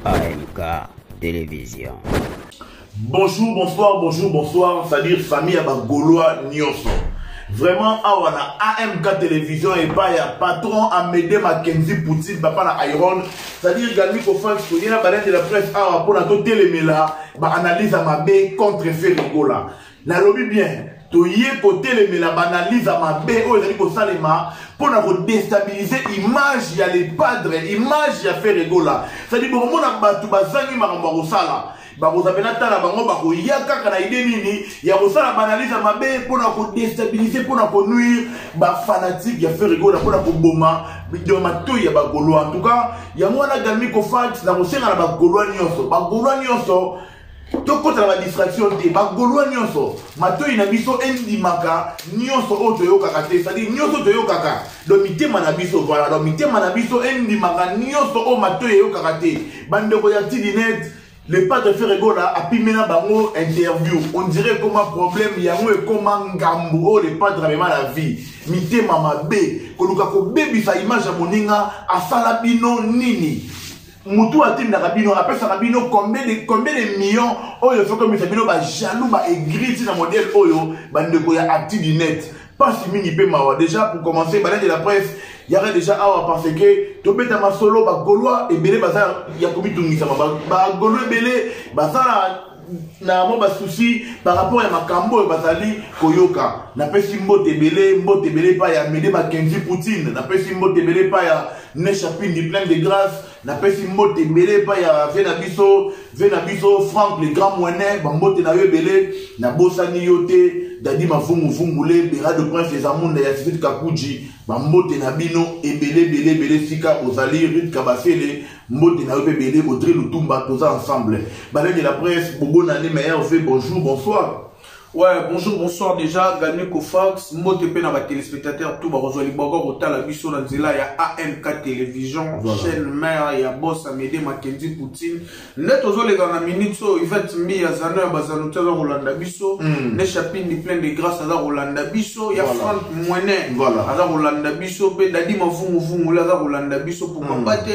AMK Télévision. Bonjour, bonsoir, c'est-à-dire famille à Gaulois Nyonso. Vraiment, on a AMK Télévision et pas un patron à m'aider Mackenzie Poutine, papa na Iron. C'est-à-dire également qu'il faut qu'il y ait la balade de la presse pour la téléméla, analyse à ma baie contre Ferrigola. La lobby bien. To yé côté les la analyse à ma baie au Zéliko Salema pour déstabiliser l'image, il y a les padres, l'image, il y a Ferrigola. C'est-à-dire que mon abatu bazangi marambaro sala. Barozabelata na bango bako yaka kana ide nini ya kosala banalize mabe pona ko déstabiliser pona ko nuire ba fanatique ya Ferrigola pona ko boma bido mato ya bagolo. En tout cas ya mwana galmi ko fax na kosenga na bagolo nyonso to kota la distraction te bagolo nyonso mato ina biso endimaka nyonso oto yo kakate c'est-à-dire nyonso to yo kaka do mitema na biso voilà do mitema na biso endimaka nyonso o mato yo kakate bande ko ya tidinet. Le pas de Ferrigola a pu mener bango interview. On dirait comme un problème, il y a un comme un gambo, le pas de la vie. Mité mama B, koluka ko baby sa image à moninga, a salabino nini. Moutou a tim na rabino, après sa rabino, combien de millions, oh, il faut comme ça, bino, ba jaloux, ba aigri, na modèle, oh, bande ko ya acti du net. Pas si mini pe mawa. Déjà, pour commencer, balade de la presse, il y aurait déjà à parce que tu peux être solo, bah Gaulois et Belé, bazar, il y a combien de temps, bah Gaulois et Belé, bazar, na mo ba souci par rapport à Makambo et Bazali, Koyoka. Na pesi mbote Belé, pas ya Médé Mackenzie Poutine, na pesi mbote Belé, pas ya Nechapine du plein de grâce, na pesi mbote Belé, pas ya Venabiso, Franck, le grand moinet, bambote na yo Belé, na Bosani yote. Dadi mafungule bera de prince les amonde ya Sifit Kakuji bambote na bino ebele sika ozali Ruth Kabasele mbote na yope belé Audrey Lutumba toza ensemble balade de la presse bobo na ne meilleur fait bonjour bonsoir. Ouais, bonjour, bonsoir déjà, Galmi Kofax, Motepe na ba téléspectateurs, tout ba rejoindre Libogo, Rota, la Bisso, Nanzela, il y a AMK Télévision, voilà. Chaîne mère, il y a Boss, Amédée, Mackenzie, Poutine. Net aux les gars, minute, so, Yvette Mi, Yazana, Bazanouta, Rolanda Bisso, Ne Chapine, ni plein de grâce, à Rolanda Bisso, il y a Franck Moinet, à Rolanda Bisso, Dadi Mavou, Moula, Rolanda Bisso, pour combattre.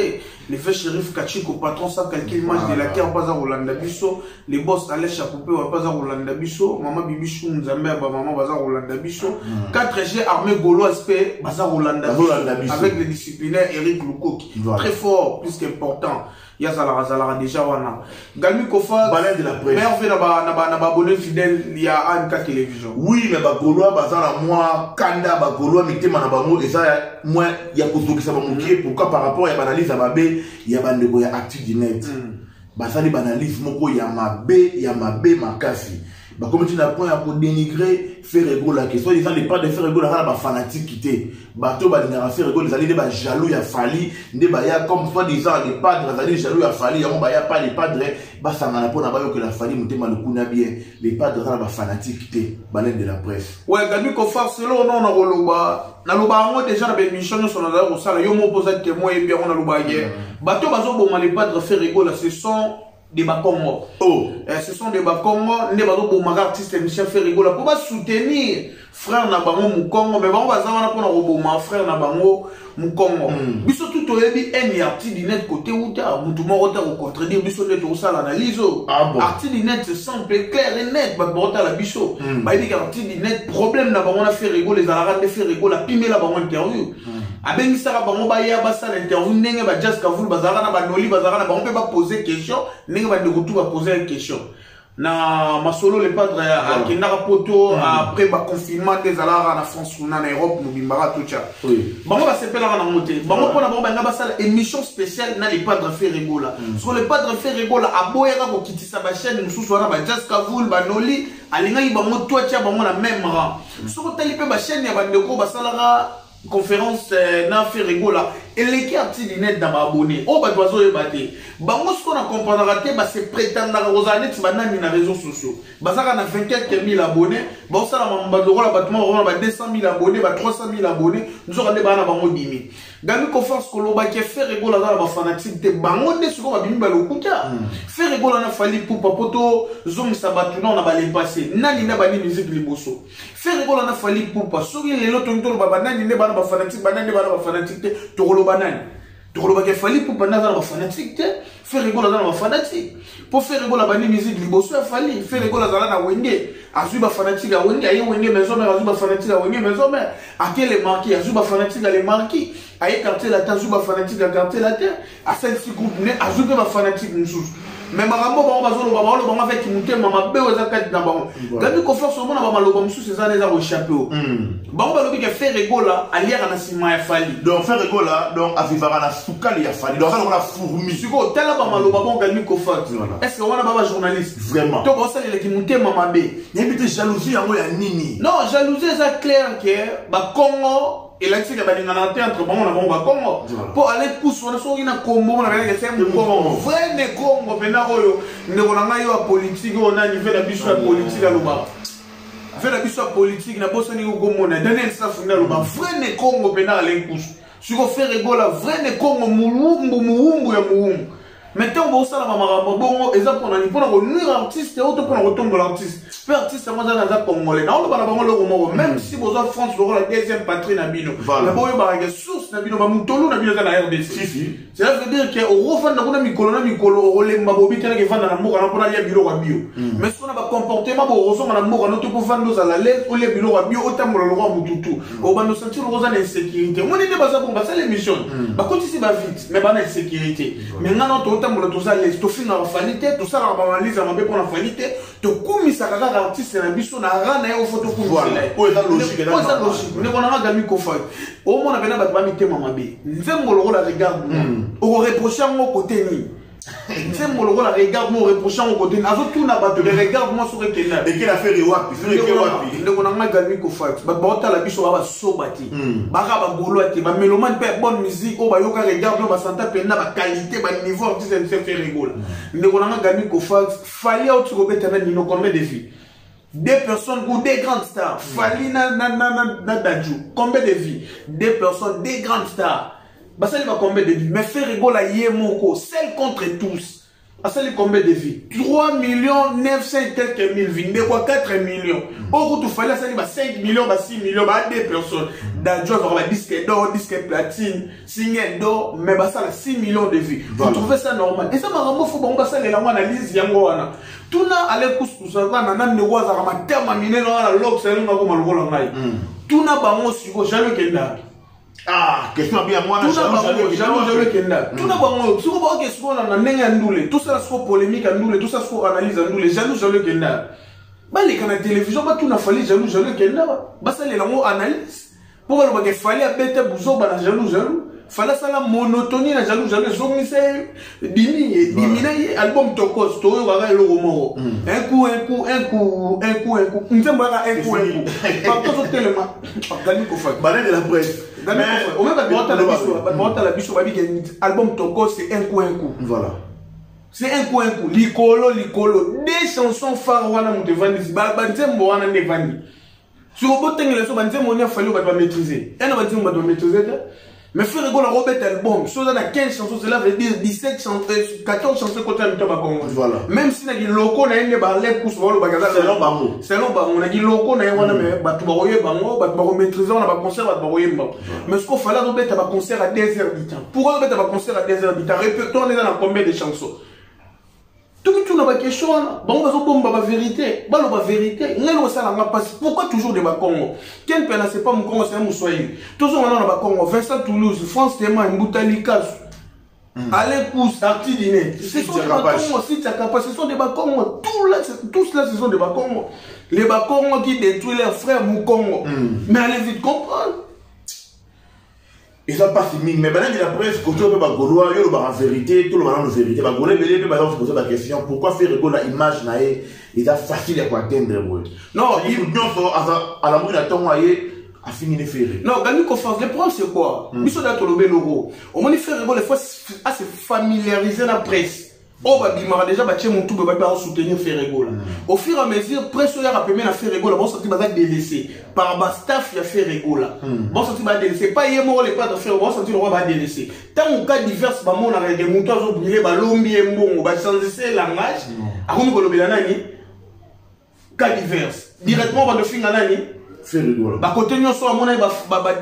Les faits shérif Kachiko, patron sans calcul match de la terre, pas à Rolanda Bisso, les boss Alès Chapoupé, pas à Rolanda Bisso, maman Bibichou, Nzambé, maman Baza Rolanda Bisso, 4G armée gauloise, Baza Rolanda Bisso, avec les disciplinaires Eric Loukoki, très fort, plus qu'important. Yazala déjà wana. Galmi Kofa, balade de la presse. Mais on fait abonné fidèle, il y a AMK Télévision. Oui, mais Gaulois, Bazala, moi, Kanda, Gaulois, Mitema, Nabamo, et ça, moi, il y a qui ça va manquer. Pourquoi par rapport à l'analyse à ma B, il y a Bande Goya actif du net. Basali banalise, moko, il y a ma B, ma kassi. Bah, comme tu n'as point pour dénigrer Ferrigola, que soit disant les pas de Ferrigola, la fanatique quitté. Bateau, bah, il Ferrigola, les alliés, bah, jaloux, il a fallu, des baya, comme soit disant les padres, les alliés, jaloux, il a fallu, il y a pas les padres, bah, ça n'a pas que la fallu, monter mal le coup bien, les padres, la fanatique quitté, balade de la presse. Ouais, Gabi Kofar, c'est là, on a roloba, on déjà, la émission, sur la au salon, yo m'opposait témoin, et bien, on a roloba hier. Bateau, bazo, bon, les padres Ferrigola, ce sont des Bakongo. Oh, ce sont des Bakongo, des Bakongo pour ma artiste Michel Ferrigola pour soutenir frère Nabango Mukongo, mais bon, on va savoir pour ma frère Nabango Mukongo. Biso tout au début, un artiste du net côté où tu as Moutoumor au contredire, biso net au sale analyse. Artiste du net, c'est simple, clair et net, bah, la biso. Bah, il dit qu'artiste du net, problème Nabango a fait rigoler, les arabes de faire rigoler, pimé la bango interview. Abengi sara bango ba ya ba sala interview ndenge ba just kavul bazara na ba noli bazara na bango pe ba poser question ndenge ba de retour ba poser une question na masolo le padre a kinara poto après ba confinement des alara na France na Europe no bimbara tout ça bango ba sepela na monter bango pona bango ba sala émission spéciale na les padres Ferrigola sur le padre Ferrigola aboya ko kitisa ba chaîne mususu wana ba just kavul ba noli alinga yi bango toi tia bango na même rang sur tali pe ba chaîne ya ba ndeko ba salara conférence na Ferrigola et les cartes du net dans ma abonné oh bah doiseau et batté bah moi ce qu'on a compris raté bah c'est prétendre aux années tu vas dans les réseaux sociaux bah ça on a 24 000 abonnés bah ça la bah le bâtiment on a 200 000 abonnés bah 300 000 abonnés nous aurons des bah na bango 10 000 Gami conférence que l'on qui fait Ferrigola dans la fanatique de bango de ce qu'on va bien bah le kuta Ferrigola na fali pour papoto zone sabatu on a balé passé nani na bani musique liboso Ferrigola na fali pour pas sur les lots tonton bah nani ne ba fanatique banane ba fanatique to banane. Tu as fali pour pendant la fanatique faire rigoler dans la fanatique pour faire rigoler la musique liboso a fallu faire rigoler dans la wenge azuba fanatique a wenge ayi wenge maison mère azuba fanatique a wenge maison mère à quel est marqué azuba fanatique a les marqués ayi quartier la terre azuba fanatique a quartier la terre à celle-ci groupe né azuba ma fanatique nous mais marambo ba bazolo ba balo ba avec monter mama be oza kati na bango gabi confiance au monde ba maloba musu ces années za échappé ba ba lobi que faire rigoler alière na sima ya fali donc faire rigoler donc avivara na sukali ya fali donc on a fourmi siko tala ba maloba bon gabi confiance est-ce que on a ba journaliste vraiment to ba sala le ki monter mama be yebite jalousie yango ya nini non jalousie ça clair que ba Congo et là, c'est que entre bon, on a bon Congo. Pour aller pousser, on a sorti na Congo, on a regardé c'est un Congo. Vrai ne Congo, mais na oyo, ne on a eu politique, on a niveau la biche politique à l'oba. Fait la biche politique, na bosse ni Congo, on a donné ça funda l'oba. Vrai ne Congo, mais na aller pousser. Si on fait rigoler, vrai ne Congo, moumbu ya moumbu. Maintenant, on va aussi la maman, bon, exemple, on a dit pour nuire artiste et autre pour retomber l'artiste. Peu artiste, moi, dans la congolais. Non, on va la même si vous avez France, vous aurez la deuxième patrie Nabino. La boye barage source Nabino, Mamoutolo, Nabino dans la RDC. Cela veut dire qu'au refond de la Mikolo, au relais Mabobi, qui est dans la mort, on a un bureau à bio. Mais ce qu'on a comportement, on ressemble à la mort, on a tout pour vendre à la lettre, ou les bureaux à bio, autant pour le roi Moutoutou. On va nous sentir aux insécurité. On est des bases pour passer l'émission. Par contre, ici, va vite, mais pas d'insécurité. Maintenant, tout ça les tout fin falité tout ça la analyse à pour la falité to kumisa kaka artiste na biso na rana au photo pour voilà pour la logique pour la logique ne connait pas gami ko fa au moins na ba mité mama be nzembo lo la regarde au reprocher mon côté ni nzembo lo la regarde mon reprocher mon côté azo tout na ba te regarde moi sur Kenya et qu'il a fait wapi ne connait pas gami ko fa ba bota la biso ba sobati ba ba bolo ati ba mélomane pe bonne musique o ba yoka regarde ba santa pe na ba qualité ba niveau artiste se fait rigoler ne connait pas gami ko fa fallait au trobeta na nino combien de vies des personnes ou des grandes stars fallait na dadju combien de vies des personnes des grandes stars bah ça il va combien de vies mais faire rigoler yemoko celle contre tous. Ah, ça, combien de vies 3 900 quelques mille vies. De quoi 4 millions. Au route, il fallait ça, 5 millions, 6 millions, 2 personnes. Dans le job, il y a disque d'or, disque platine, signe d'or, mais ça, 6 millions de vies. Vous trouvez ça normal? Et ça, il faut que ça, les analyses, tout le monde a l'air couscous, on a un négoce, on a un terme à miner, on a un log, c'est un peu comme le rôle. Tout le monde a un sujet, jamais qu'il y a. Ah, question bien moi tout ça c'est polémique andule tout ça c'est analyse andule jaloux kenda ba les canaux télévision ba tout na fali jaloux kenda ba ça les lango analyse pour le ba fali abete buzo ba na jaloux fala ça la monotonie na jaloux zomi c'est dimi na album tokos to wa ga le romoro un coup nzembo ga un coup pas tout tellement gani ko fa balai de la presse. Mais on va pas la biso album Toko c'est un coup. Voilà. C'est un coup. Licolo. Des chansons phares wana mutevandi ba nzembo wana ne vandi. Sur boteng les so ba nzembo on a fallu ba maîtriser. Et on va dire on va maîtriser. Mais faire rigoler Robert album, chose dans 15 chansons, cela veut dire 17 chansons, 14 chansons côté de Congo. Voilà. Même si on a loko na ende ba les pousse ba le bagaza. C'est long bango. C'est long bango. On a dit loko na wana mais ba tu ba royer bango, ba tu ba maîtriser on a ba concert ba royer bango. Mais ce qu'on fallait Robert ba concert à 2h du temps. Pourquoi Robert ba concert à 2h du temps? Répétons on est dans combien de chansons? Tout n'a pas question. Bon, on va vérité. Bah, la vérité. Pourquoi toujours des Congo? Quel pays c'est pas mon Congo, c'est un moussoyer. Toujours on a Congo. Vincent Toulouse, France Théma, Mboutalikas. Alain Pousse, Arti Dîner. Ce sont des Congo, si tu as capacité, ce sont des Congo. Tous là, ce sont des Congo. Les Congo qui détruisent leurs frères Moukongo. Mais allez vite comprendre. Et ça passe mine. Mais maintenant, il y a la presse, quand on peut pas gaulois, il y a la vérité, tout le monde a la vérité. Bah, gaulois, mais par exemple, se poser la question, pourquoi faire rigoler l'image, il est facile à atteindre, non, il y a à la moindre temps, à finir les faire. Non, gagner confiance. Le problème, c'est quoi? Il faut d'être le logo. Au moins, il fait rigoler, il faut se familiariser la presse. Oh, bah, il m'a déjà battu mon tour, bah, soutenir faire rigoler. Au fur et à mesure, presse, il y a rappelé à faire rigoler. Bon, ça, tu vas délaisser. Par bas, staff, il y a fait rigoler. Bon, ça, tu vas délaisser. Pas hier, moi, les pas de faire, bon, ça, tu vas délaisser. Tant qu'on cas divers, bah, mon, on a des moutons, on a oublié, bah, l'ombi et bon, on va changer ce langage. À quoi nous, on a cas divers. Directement, on va le faire, faire rigolo. Bah côté nous soit mon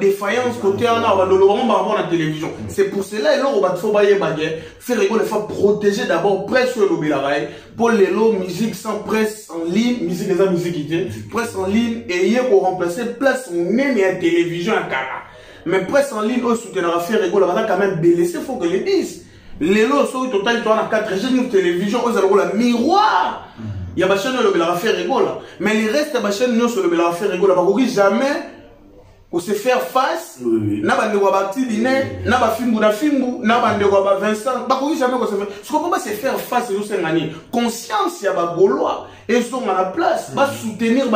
défaillance côté on a la télévision. C'est pour cela et là on va faut bailler baguette faire rigolo il faut protéger d'abord presse le bilaray pour les lots musique sans presse en ligne musique des musique presse en ligne et hier pour remplacer place même à télévision à cara. Mais presse en ligne au soutenir faire rigolo va quand même blessé faut que les disent. Les lots sont total tu as 4 chaînes de télévision aux allons la miroir. Il y a des chaînes qui ont fait rigolo. Mais les restes des chaînes qui ont fait rigolo, ils ne jamais se faire face. N'a pas de battre, n'a pas filmé, n'a pas de Vincent. Ils jamais se faire. Ce qu'on peut se faire face, c'est conscience, il y a des Gaulois. Ils sont à la place. Va soutenir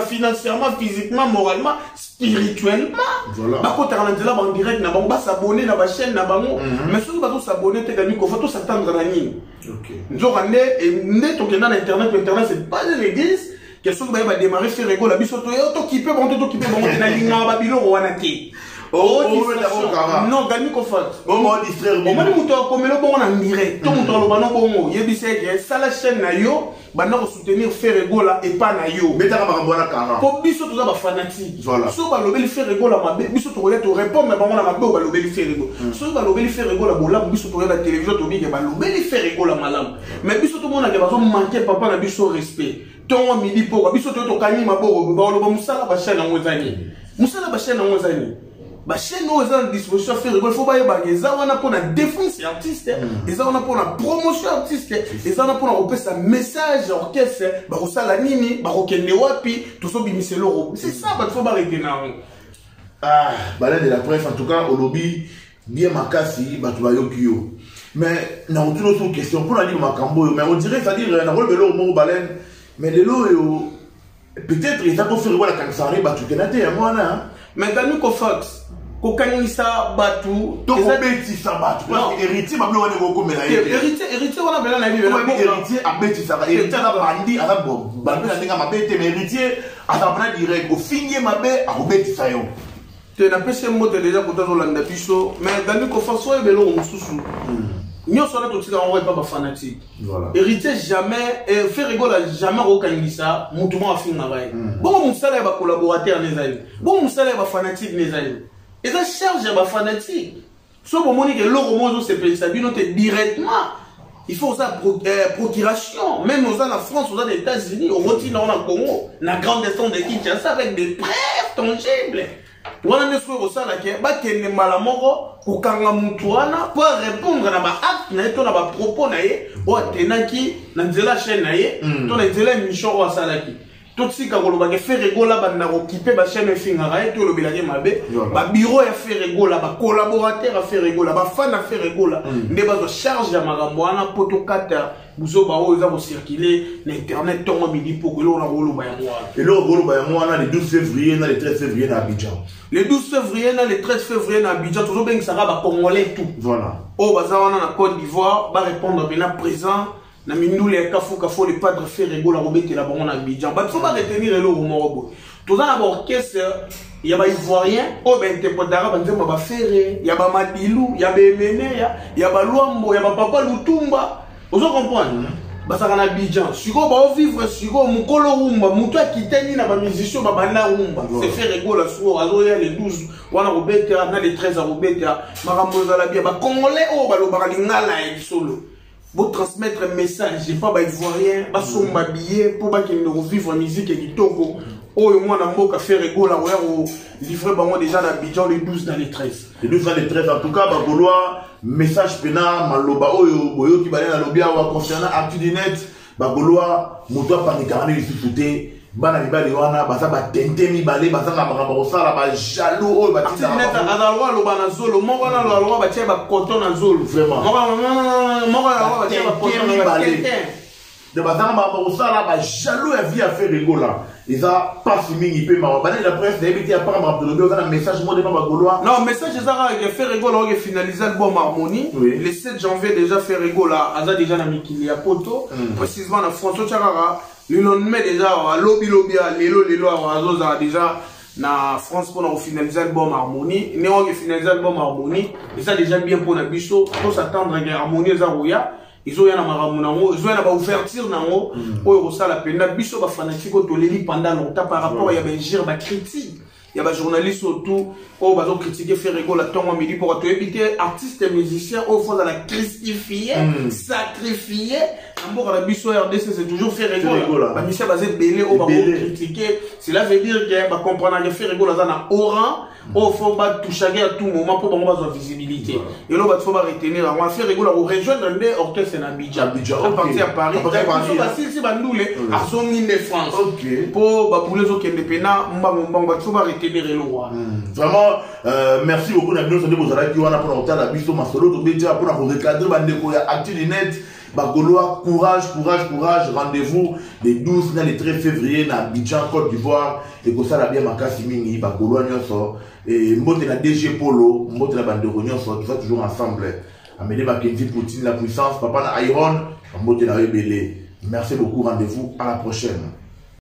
financièrement, physiquement, moralement, spirituellement. Quand tu es en direct, on va s'abonner à la chaîne. Mais si on s'abonner, il faut s'attendre à la ligne. Nous avons dans Internet, Internet c'est pas de l'église. Question que va démarrer faire rigolo la biso to qui peut bon na linga ba bilo wana te. Non gani ko fat. Bon moi distraire. Bon mani muto ko melo bon en direct. To muto lo bano bongo yebise ke sala chaîne na yo bana ko soutenir faire rigolo et pas na yo. Betaka ba mbona kana. Ko biso to za ba fanatique. So ba lobeli faire rigolo ma biso to relate to répondre mais ba mona ma ba lobeli faire rigolo. So ba lobeli faire rigolo bola biso to la télévision to bi ke ba lobeli faire rigolo malam. Mais biso to mona ke ba zo manquer papa na biso respect. Ton midi pour biso to kani maboko ba lo ba musala ba chaîne en zani. Musala ba chaîne en zani. Ba chaîne aux en disposition faire rigolo faut ba yeba wana pour la défense artiste, ils wana pour la promotion artiste, ils wana pour repasser sa message orchestre, ba ko sala nini, ba ko kende wapi, tout so bimiselo. C'est ça ba faut ba retenir. Ah, balade de la presse en tout cas au lobby bien makasi ba to ba yokio. Mais na on autre question pour la dire makambo mais on dirait c'est-à-dire na rôle de l'eau baleine. Mais les lots, peut-être ils ont fait la cancer, batu kenate ya mwana. Mais quand nous fax, ko kanisa batu, to ko beti sa batu. Parce que héritier ba wana ko komela ye. Héritier wana bela na bibe. Héritier abeti sa héritier na bandi ala bo. Bandi na ndinga mabete mais héritier atapana direct ko finye mabe akobeti sa yo. Tu n'as pas ce mot déjà pour dans l'anda biso, mais quand nous fax so ebelo mususu. Nous sommes tous pas fanatiques. Héritier jamais, faire rigolo jamais reconnaissant, moutouma a fini travail. Bon, mon salaire va collaborateur les amis. Bon, mon salaire va fanatique les amis. Et ça charge va fanatique. Sauf au moment que l'euro mozo se paye ça, directement. Il faut ça procuration. Même aux en France, aux États-Unis, au Roti, dans le Congo, la grande descente de Kinshasa avec des preuves tangibles. Wana ne soit ça là que ba kende malamoko ko kanga mutu wana pour répondre na ba acte na to na ba propos na ye o tenaki na nzela chaîne na ye to na nzela mission wa salaki to tsika ko loba ke faire rigola ba na occuper ba chaîne finga ra to lobela ke mabe ba bureau ya faire rigola ba collaborateur a faire rigola ba fan a faire rigola nde ba zo charge ya makambo wana poto kata buzo ba o za ko circuler na internet to midi pour que l'on a rolo ba ya moi et le rolo ba ya moi na le 12 février na le 13 février na Abidjan. Le 12 février, le 13 février, à Abidjan, toujours bien que ça va congolais tout. Voilà. Au bazar, on a Côte d'Ivoire, va répondre bien à présent. Na mindou les kafou, les padres fait rigolo, la robette et la baronne à Abidjan. Bah, faut pas retenir le morobo. Tout ça, d'abord, qu'est-ce il y a des Ivoiriens, oh ben, t'es pas d'arabe, on va faire, il y a des Madilou, il y a des Méné, il y a des Luambo, il y a des Papa Lutumba. Vous comprenez? Basaka na Abidjan siko ba vivre siko mukolo rumba mutu akiteni na ba musicien ba banda rumba c'est fait rigolo so azoya les 12 wana robeta na les 13 robeta makambo za bien ba congolais o ba lo ba lingala e solo bo transmettre message pas ba ivoirien ba somba billet pour ba kende revivre musique et kitoko oyo mwana mboka fait rigolo oya o livrer bango déjà na Abidjan les 12 dans les 13 les 12 dans les 13 en tout cas ba Gaulois message pena maloba oyo boyo ki balena lobia wa concernant Actu-Net ba Gaulois moto panikana lisipute bana libali wana baza ba tentemi balé baza na makambo sala ba jaloux oyo ba tina Actu-Net azalwa lo bana zolo moko na lo ba tia ba coton na zolo vraiment moko na ba tia ba coton na balé de baza na makambo sala ba jaloux ya vie à faire rigolo. Ils ont pas fini, ils peuvent m'avoir. La presse, ils ont pas un message, moi, de ma Gaulois. Non, message, ils ont fait rigolo, ils ont finalisé l'album Harmonie. Le 7 janvier, déjà fait rigolo, ils ont déjà mis à Poto. Précisément, dans François Tchakara, le lendemain, déjà, à Lobby, Lélo, déjà, na France, pour finaliser l'album Harmonie. Nous avons finalisé l'album Harmonie. Et ça, déjà bien pour la bicho, pour s'attendre à Harmonie, Zarouya. ils ont yana maramu nango, ils ont yana ba ouverture nango, oyo kosala penda biso ba fanatique otoleli pendant longtemps par rapport ya ba gire ba critique. Il y a des journalistes autour qui ont critiqué Ferrego la tombe midi pour éviter artistes et musiciens au fond de la crucifier, sacrifier. D'abord, la biso RDC c'est toujours Ferrego. La mission basée belé au bas critiquer. Cela veut dire que va comprendre que Ferrego la zana oran au fond va toucher à tout moment pour avoir besoin de visibilité. Et là, il faut retenir. On va faire Ferrego la rejoindre des orchestres en Abidjan. À partir à Paris. Si bandoule à son île de France. Pour les autres indépendants, on va retenir. Vraiment, merci beaucoup. Nous sommes pour la biso masolo pour recadrer net. Courage, courage, courage. Rendez-vous les 12 et les 13 février dans Abidjan, Côte d'Ivoire. Et que ça, la bien Makasi Mingi, Bagolo Nyonso. Et Mbote la DG Polo, Mbote la Bandero Nyonso, tout ça toujours ensemble. Amédée Mackenzie Poutine, la puissance, Papa na Iron, Mbote la Rebelle. Merci beaucoup. Rendez-vous à la prochaine.